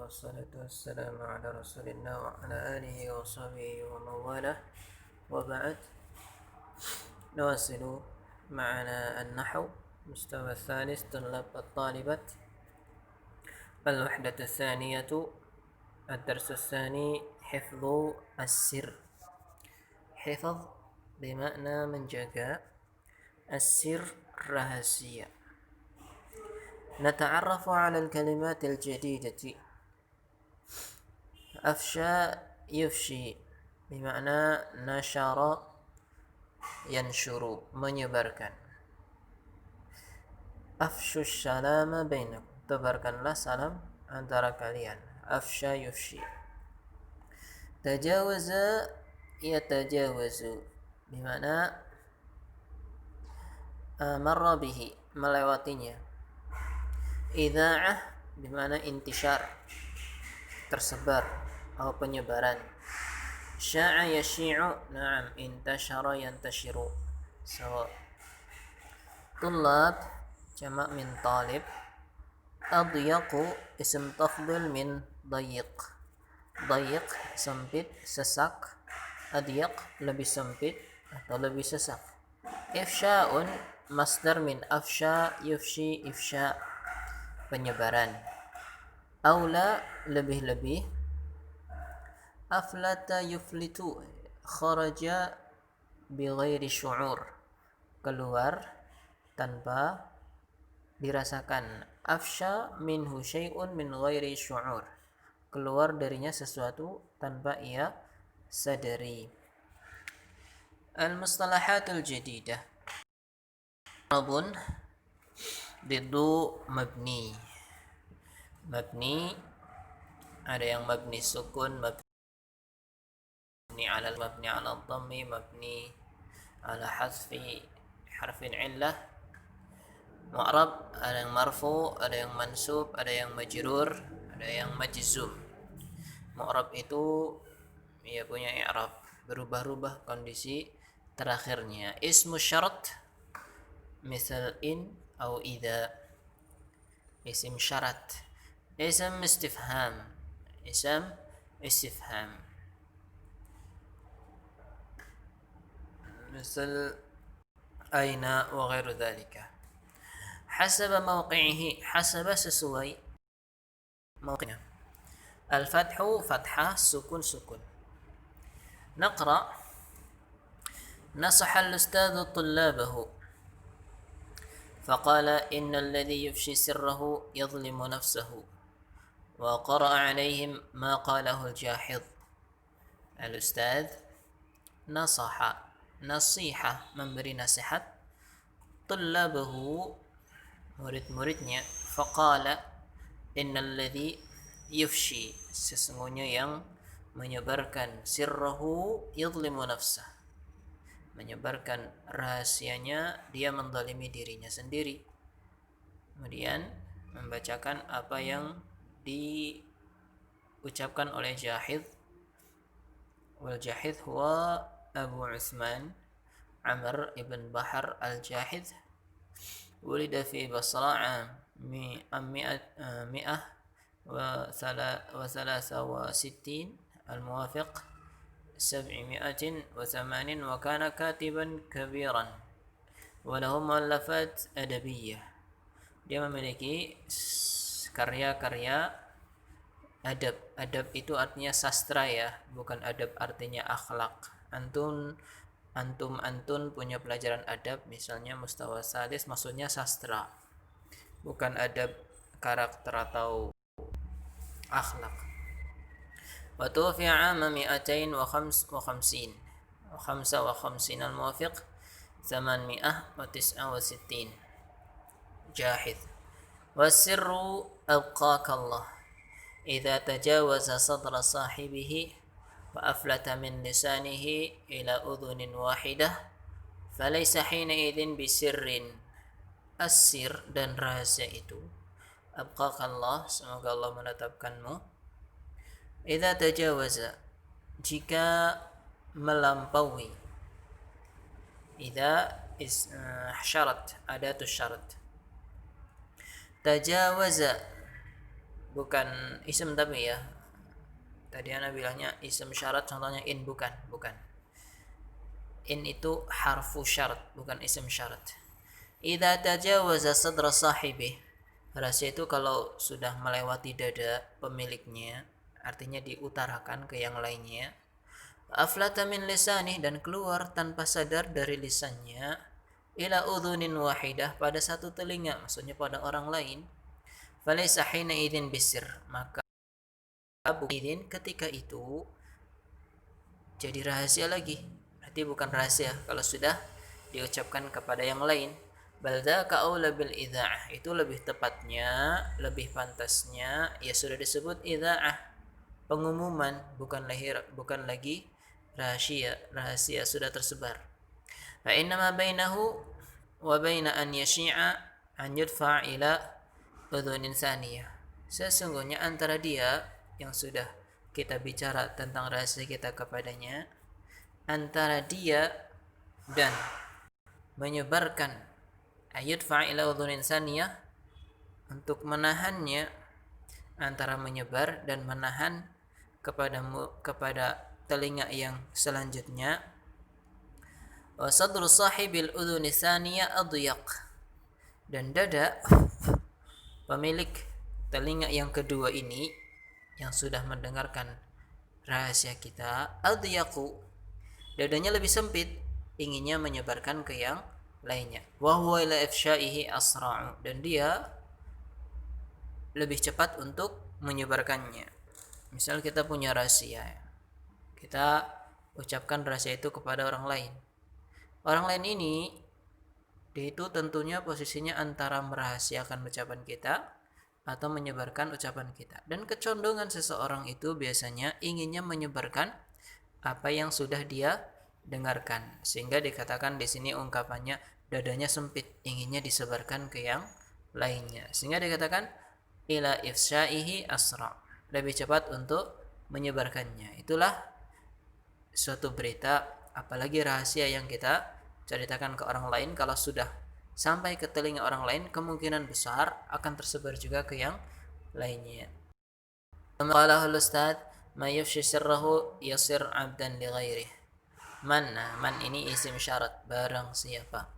والصلاة والسلام على رسول الله وعلى آله وصحبه ومن والاه وبعد. نواصل معنا النحو مستوى الثالث طلاب الطالبة الوحدة الثانية الدرس الثاني حفظ السر. حفظ بمعنى menjaga, السر rahasia. نتعرف على الكلمات الجديدة. أفشى يفشي بمعنى نشر ينشر menyebarkan. Afshu syalama bainakum, tebarkanlah salam antara kalian. Afsha yufshi. Tajawaza yatajawazu bimana marra bihi, melewatinya. Idza'ah bimana intishar, tersebar atau penyebaran. Sya'a yashi'u, na'am, intashara yantashiru. So, طلاب جمع من طالب. أضيق اسم تفضيل من ضيق. ضيق sempit, sesak. أضيق lebih sempit atau lebih sesak. Ifsha'un masdar min afsha yufshi ifsha, penyebaran. Aula lebih-lebih. Aflata yuflitu kharaja bighairi syu'ur, keluar tanpa dirasakan. Afsha minhu syai'un min ghairi syu'ur, keluar darinya sesuatu tanpa ia sadari. Al-mustalahatul jadidah. Rabun didu mabni. Mabni ada yang mabni sukun, mabni ala dhammi, mabni ala hasfi harfin illah. Mu'rab ada yang marfu, ada yang mansub, ada yang majrur, ada yang majzum. Mu'rab itu ia punya i'rab, berubah-ubah kondisi terakhirnya. Ismu syarat misal in atau idza. Isim syarat. Ism istifham. Ism istifham. Misal aina wa ghairu dhalika. Hasaba mawqi'ihi, hasaba sesuai mawqi'nya. Al-fathu fathah, sukun sukun. Naqra. Nasaha al-ustadhu tullabahu faqala inna alladhi yufshi sirrahu yadhlimu nafsahu wa qara'a alaihim ma qalahu al-jahid. Al-ustadh nasaha, nasihah, memberi nasihat, tullabahu, murid-muridnya. Faqala innal ladzi yufshi, sesungguhnya yang menyebarkan, sirrahu yadhlimu nafsah, menyebarkan rahasianya, dia menzalimi dirinya sendiri. Kemudian membacakan apa yang diucapkan oleh Jahid. Wal Jahid huwa Abu Uthman Amr ibn Bahar al-Jahid. ولد في بصرة عام 163 الموافق 708 وكان كاتبا كبيرا وله مؤلفات أدبية. Dia memiliki karya-karya adab. Adab itu artinya sastra ya, bukan adab artinya akhlak. Antum punya pelajaran adab, misalnya mustawa sadis, maksudnya sastra, bukan adab karakter atau akhlak. Wa tuwfiya 'ama 255 al-muwafiq 869. Jahid. Wasirru abqaka Allah idza tajawaza sadra sahibihi وأفلت من لسانه إلى أذن واحدة فليس حينئذ بسر. As-sir dan rahasia itu, abqakallah, semoga Allah menetapkanmu. Idza tajawaza, jika melampaui. Idza syarat, adatus syarat. Tajawaza bukan isim tapi ya. Tadi ana bilangnya isim syarat, contohnya in, bukan. In itu harfu syarat, bukan isim syarat. Idza tajawaza sadra sahibi. Rahasia itu kalau sudah melewati dada pemiliknya, artinya diutarakan ke yang lainnya. Aflata min lisanih, dan keluar tanpa sadar dari lisannya, ila udhunin wahidah, pada satu telinga, maksudnya pada orang lain. Falaysa hina idzin bisir, maka bukan ketika itu jadi rahasia lagi. Berarti bukan rahasia kalau sudah diucapkan kepada yang lain. Balda ka'aula bil idza'ah, itu lebih tepatnya, lebih pantasnya ya sudah disebut idza'ah, pengumuman, bukan lagi rahasia sudah tersebar. Fa inna ma bainahu wa baina an yashi'a an yudfa' ila udhunin thaniyah. Sesungguhnya antara dia yang sudah kita bicara tentang rahasia kita kepadanya, antara dia dan menyebarkan ayat fa'ila udhunin saniyah, untuk menahannya, antara menyebar dan menahan kepada telinga yang selanjutnya. Wa sadru sahibil udhuni saniyah adyaq, dan dada pemilik telinga yang kedua ini yang sudah mendengarkan rahasia kita, adyaqu, dadanya lebih sempit, inginnya menyebarkan ke yang lainnya. Wa huwa ila ifsha'ihi asra'u, dan dia lebih cepat untuk menyebarkannya. Misal kita punya rahasia, kita ucapkan rahasia itu kepada orang lain. Orang lain ini, dia itu tentunya posisinya antara merahasiakan ucapan kita atau menyebarkan ucapan kita. Dan kecondongan seseorang itu biasanya inginnya menyebarkan apa yang sudah dia dengarkan, sehingga dikatakan di sini ungkapannya dadanya sempit, inginnya disebarkan ke yang lainnya, sehingga dikatakan ila ifsha'ihi asra, lebih cepat untuk menyebarkannya. Itulah suatu berita, apalagi rahasia yang kita ceritakan ke orang lain, kalau sudah sampai ke telinga orang lain, kemungkinan besar akan tersebar juga ke yang lainnya. Qala al-ustad ma yafshi sirrahu yasir 'abdan li ghairihi. Man ini isim syarat, barang siapa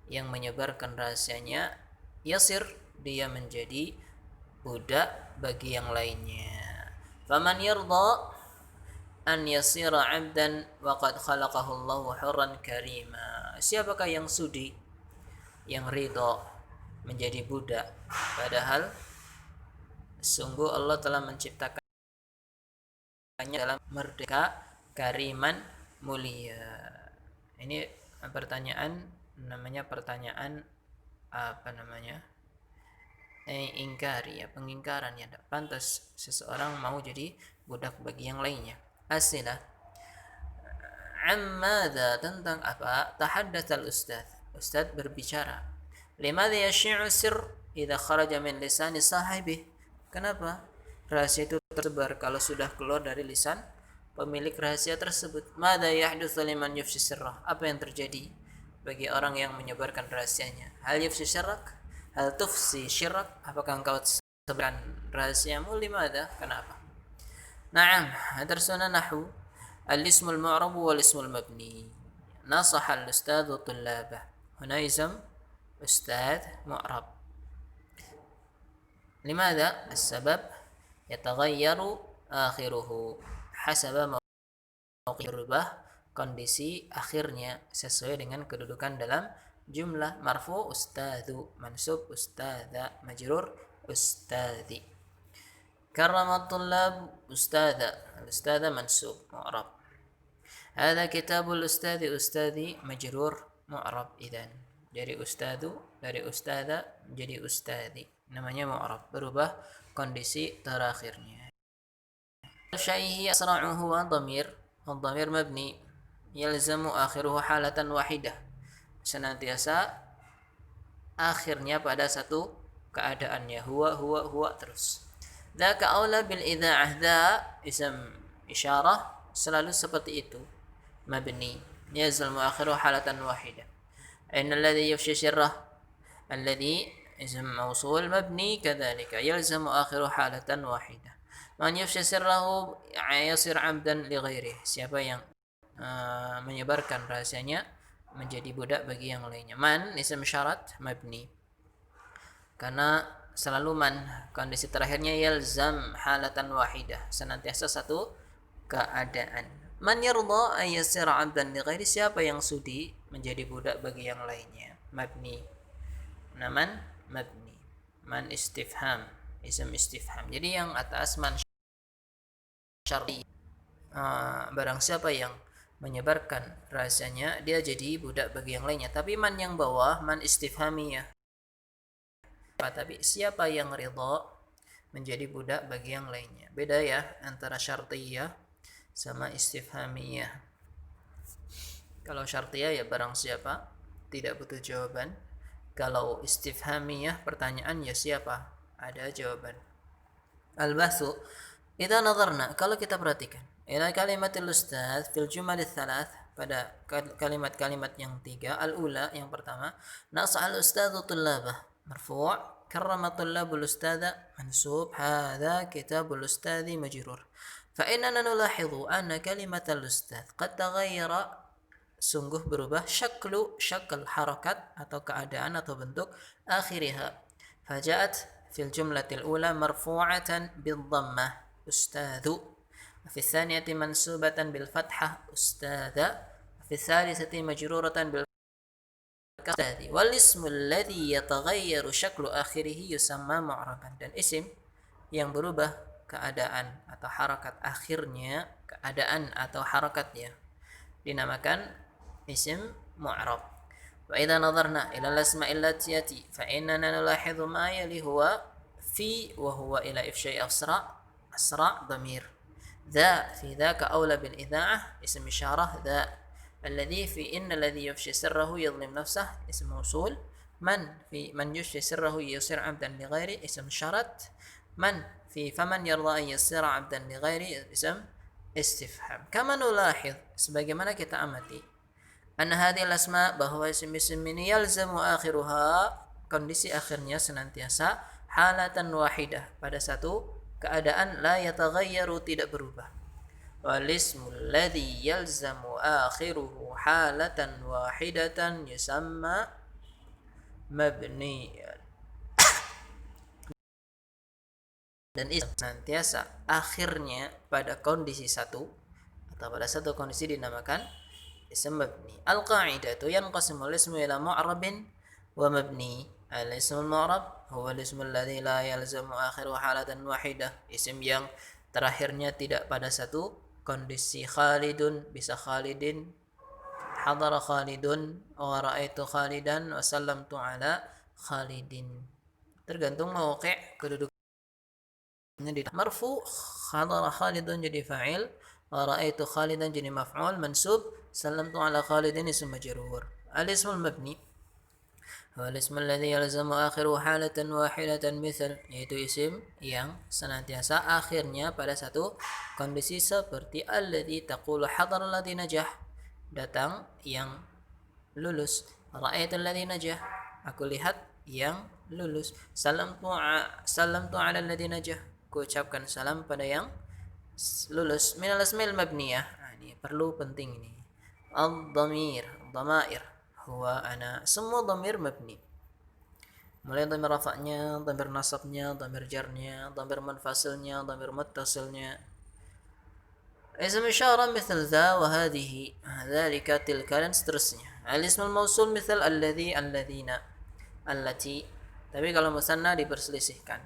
yang menyebarkan rahasianya, yasir, dia menjadi budak bagi yang lainnya. Faman yarda an yasira 'abdan wa qad khalaqahu Allahu hurran karima. Siapakah yang sudi, yang ridha menjadi budak, padahal sungguh Allah telah menciptakannya dalam merdeka, kariman, mulia. Ini pertanyaan, namanya pertanyaan apa namanya, ingkari ya, pengingkaran ya. Tidak pantas seseorang mau jadi budak bagi yang lainnya. Asilah, ammadha, tentang apa? Tahaddath al-ustadz, ustadz berbicara. Limadha yashi'u sir idza kharaja min lisani sahibih. Kenapa rahasia itu tersebar kalau sudah keluar dari lisan pemilik rahasia tersebut? Madza yahdutsu liman yufshi sirrah, apa yang terjadi bagi orang yang menyebarkan rahasianya? Hal yufshi sirrak, hal tufsi sirrak, apakah engkau sebarkan rahasiamu? Limadha, kenapa? Naam, darsuna nahwu al-ismu al-mu'rab wal ismu al-mabni. Nasaha al-ustadz tullabah. Huna ism ustadz mu'rab. Limadha? As-sabab yataghayyaru akhiruhu hasaba mawqi', berubah kondisi akhirnya sesuai dengan kedudukan dalam jumlah. Marfu ustadzu, mansub ustadza, majrur ustadzi. Karramat tullab ustadza, al-ustadza mansub mu'rab. Hadza kitabul ustadzi, ustadzi majrur mu'rab. Idzan dari ustadzu, dari ustadza menjadi ustadzi, namanya mu'rab, berubah kondisi terakhirnya. Syaihi asra'uhu wa dhamir, dhamir mabni yalzamu akhiruhu halatan wahidah, senantiasa akhirnya pada satu keadaannya, huwa terus. Dzaka aula bil idza'ah, dza ism isyarah, selalu seperti itu, mabni yalzamu akhiruhu halatan wahidah. Innal ladzi yafshi sirrah, alladzi اسم موصول مبني كذلك يلزم آخر حالة واحدة. من يفشي سره يصير عبدا لغيره. Siapa yang menyebarkan rahasianya menjadi budak bagi yang lainnya. Man isim syarat mabni. Karena selalu man kondisi terakhirnya yalzam halatan wahidah, senantiasa satu keadaan. Man yarda ay yasira 'abdan li ghairi, siapa yang sudi menjadi budak bagi yang lainnya. Mabni. Naman mabni. Man istifham, isim istifham. Jadi yang atas man syarti, barang siapa yang menyebarkan rahasianya dia jadi budak bagi yang lainnya. Tapi man yang bawah man istifhamiyah. Tapi siapa yang ridha menjadi budak bagi yang lainnya. Beda ya antara syartiyah sama istifhamiyah. Kalau syartiyah ya barang siapa, tidak butuh jawaban. Kalau istifhamiyah pertanyaan ya siapa, ada jawaban. Al-bahthu idza nadarna, kalau kita perhatikan ila kalimatil ustadz fil jumal tsalath, pada kalimat-kalimat yang tiga. Al-ula, yang pertama, nas'al ustadzu tullabah مرفوع كرم طلاب الأستاذ منصوب هذا كتاب الأستاذ مجرور. فإننا نلاحظ أن كلمة الأستاذ قد تغير, sungguh berubah syakl harakat atau keadaan atau bentuk akhiriha. فجاءت في الجملة الأولى مرفوعة بالضمة أستاذ, في الثانية منصوبة بالفتحة أستاذ, في الثالثة مجرورة بالفتحة. Wal ismul ladzi yataghayyaru syaklu akhirih yusamma mu'raban, dan isim yang berubah keadaan atau harakat akhirnya, keadaan atau harakatnya dinamakan isim mu'rab. Wa idza nadarna ila al-asma'il latiyati fa innana nulahidhu ma yali huwa fi wa huwa ila ifsha'i asra dhamir. Dha fi dhaka awla bil idha'ah ism isyarah dha. الذي في إن الذي يفشي سره يظلم نفسه اسم موصول. من في من يفشي سره يصير عبدا لغيره اسم شرط. من في فمن يرضى أن يصير عبدا لغيره اسم istifham. Kama nulahiz, sebagaimana kita amati, anna hadhil asma, bahwa isim-isim ini yalzamu akhiruha, kondisi akhirnya senantiasa halatan wahidah, pada satu keadaan, la yataghayyaru, tidak berubah. Wal ismul ladzi yalzamu akhiruhu halatan wahidatan yusamma mabniyan. Dan isim senantiasa akhirnya pada kondisi satu atau pada satu kondisi dinamakan isim mabni. Al-qa'idatu yanqasimu al-ismu ila mu'rabin wa mabni. Al-ismul mu'rab huwa al-ismu alladhi la yalzamu akhiru halatan wahidah, isim yang terakhirnya tidak pada satu kondisi. Khalidun bisa Khalidin, hadara Khalidun, wa ra'aitu Khalidan, wa sallamtu ala Khalidin. Tergantung mauqi', kedudukannya di marfu, hadara Khalidun jadi fa'il, wa ra'aitu Khalidan jadi maf'ul mansub, sallamtu ala Khalidin ism majrur. Al-ismul mabni huwa al-ismu alladhi yalzamu akhiru halatan wahidatan mithal, yaitu isim yang senantiasa akhirnya pada satu kondisi, seperti alladhi taqulu hadar alladhi najah, datang yang lulus. Ra'aitu alladhi najah, aku lihat yang lulus. Salamtu ala alladhi najah, aku ucapkan salam pada yang lulus. Min al-asmil mabniyah, ini perlu penting ini. Al-dhamir, dhamair, huwa ana, semua dhamir mabni, mulai dhamir rafa'nya, dhamir nasabnya, dhamir jarnya, dhamir munfasilnya, dhamir muttasilnya. Ism isyarah misal dha wa hadhihi, dhalika, tilka, dan seterusnya. Al-ismul mausul misal alladhi, alladhina, allati. Tapi kalau musanna diperselisihkan,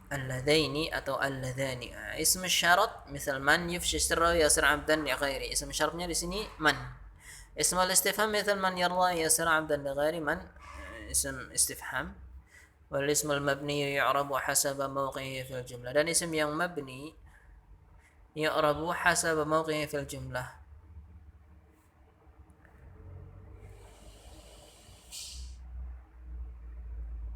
alladhaini atau alladhani. Ism syarat misal man yufshi sirra yasir 'abdan li ghairi, ism syaratnya di sini man. اسم الاستفهام مثل من يرضى يصير عبدا لغير من، اسم استفهام. والاسم المبني يعرب حسب موقعه في الجملة، dan isim yang mabni يعرب حسب موقعه في الجملة.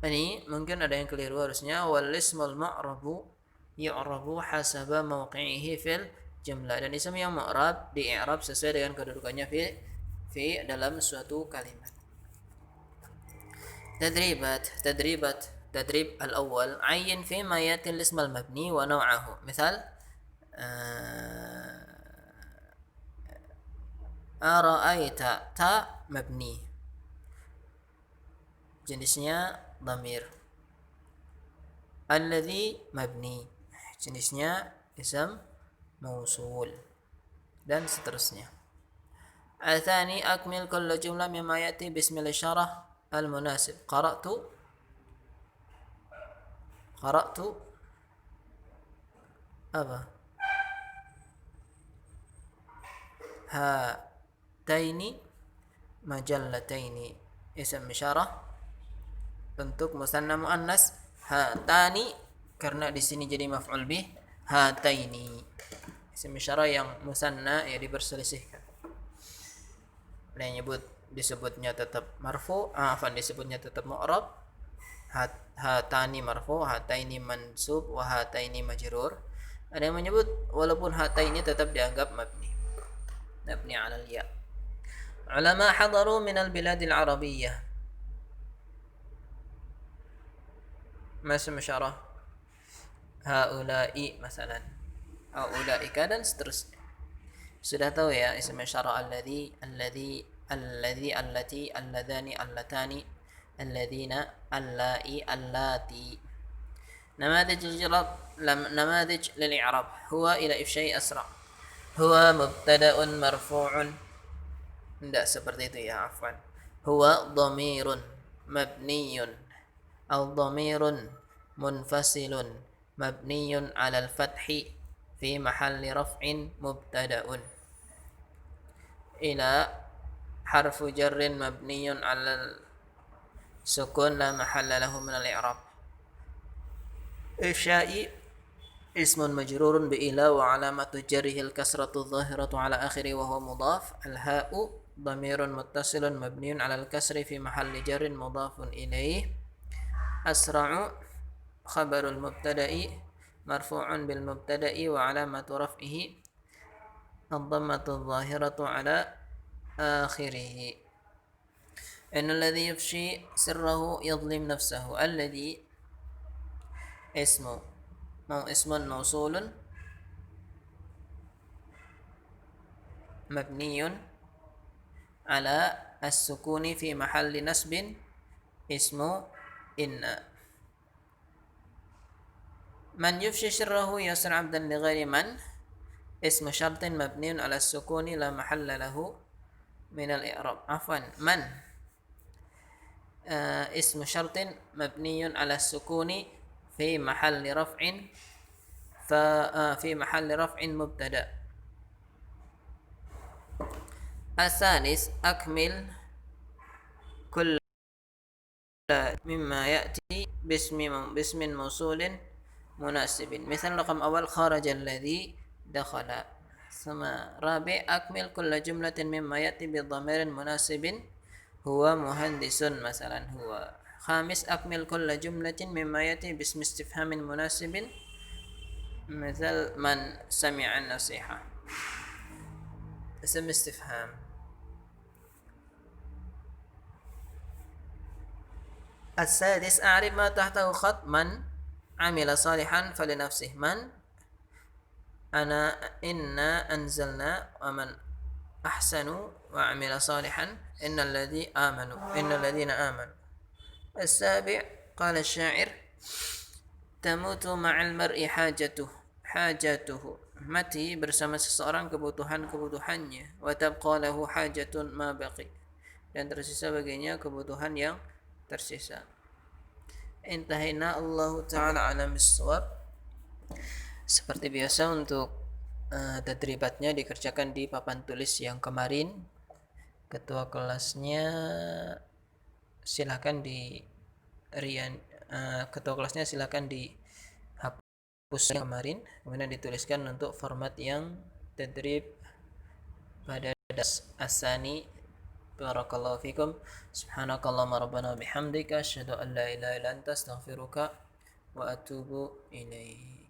Ini mungkin ada yang keliru, harusnya wal ismul mu'rabu yu'rabu hasaba mawqi'ihi fil jumlah, dan isim yang mu'rab di-i'rab sesuai dengan kedudukannya fi dalam suatu kalimat. تدريبات تدريب الأول عين فيما يأتي الاسم المبني ونوعه. مثال أرأيت، تا مبني jenisnya dhamir. Alladhi mabni jenisnya ism mausul, dan seterusnya. Al-thani akmil kulla jumlah mimma yati bismil isyarah al-munasib. Qara'tu apa? Hataini majallataini ism isyarah bentuk musanna muannas. Hatani karena di sini jadi maf'ul bih. Hataini isim isyarah yang musanna, ya diperselisihkan. Ada yang disebutnya tetap marfu, disebutnya tetap mu'rab. Hatani marfu, hataini mansub, wa hataini majrur. Ada yang menyebut walaupun hataini tetap dianggap mabni 'ala al-ya. Ulama hadaru min al-bilad al-arabiyyah. Masih isyarah haula'i masalan, haula'ika dan seterusnya. Sudah tahu ya isim isyarah alladhi, allati, alladhani, allatani, alladhina, allai, allati. نماذج للإعراب. هو إلى إفشاء أسرع. هو مبتدأ مرفوع. tidak seperti itu ya, afwan. Huwa dhamirun mabniyun. Al-dhamirun munfasilun mabniyun 'ala al-fathi fi mahalli raf'in mubtada'un. Ila harfu jarrin mabniyun 'ala al-sukun la mahalla lahu min al-i'rab. Ifsya'i ismun majrurun bi ila wa 'alamatu jarrihi al-kasratu adh-dhahiratu 'ala akhiri wa huwa mudhaf. Al-ha'u dhamirun muttasilun mabniyun 'ala al-kasri fi mahalli jarrin mudhafun ilaih. Asra'u khabarul mubtada'i marfu'un bil mubtada'i wa 'alamatu raf'ihi ad-dhammatu adh-dhahiratu 'ala akhirih. Innal ladzi yafshi sirrahu yadhlim nafsahu. Alladzi ismun mausulun mabniyun 'ala as-sukuni fi mahalli nasbin ismu inna. Man yufshi sirrahu yasir 'abdan li ghairi man ismu syartin mabniun 'ala as-sukuni la mahalla lahu min al-i'rab. Afwan, man ismu syartin mabniun 'ala as-sukuni fi mahalli raf'in mubtada. As-salis akmil kull mimma ya'ti bismin mausulin munasibin. Misal raqam awal kharaja alladhi dakhala. Sama rabi akmil kulla jumlatin mimma ya'ti bi dhamirin munasibin huwa muhandisun masalan huwa. Khamis akmil kulla jumlatin mimma ya'ti bismi istifhamin munasibin misal man sami'a an-nasiha. Ism istifham. As-sadis a'rif ma tahtahu khat man amila salihan falinafsih. Man ana inna anzalna wa man ahsanu wa amila salihan innal ladhina amanu. As-sabi' qala asy-sya'ir tamutu ma'al mar'i hajatuhu. Mati bersama seseorang kebutuhannya, wa tabqa lahu hajatun ma baqi, dan tersisa baginya kebutuhan yang tersisa. Intahina, Allahu ta'ala alam bis-shawab. Seperti biasa untuk tadribatnya dikerjakan di papan tulis yang kemarin. Ketua kelasnya silakan dihapus yang kemarin, kemudian dituliskan untuk format yang tadrib pada as-sani. Barakallahu fikum. Subhanakallahumma rabbana bihamdika asyhadu an la ilaha illa anta astaghfiruka wa atubu ilaik.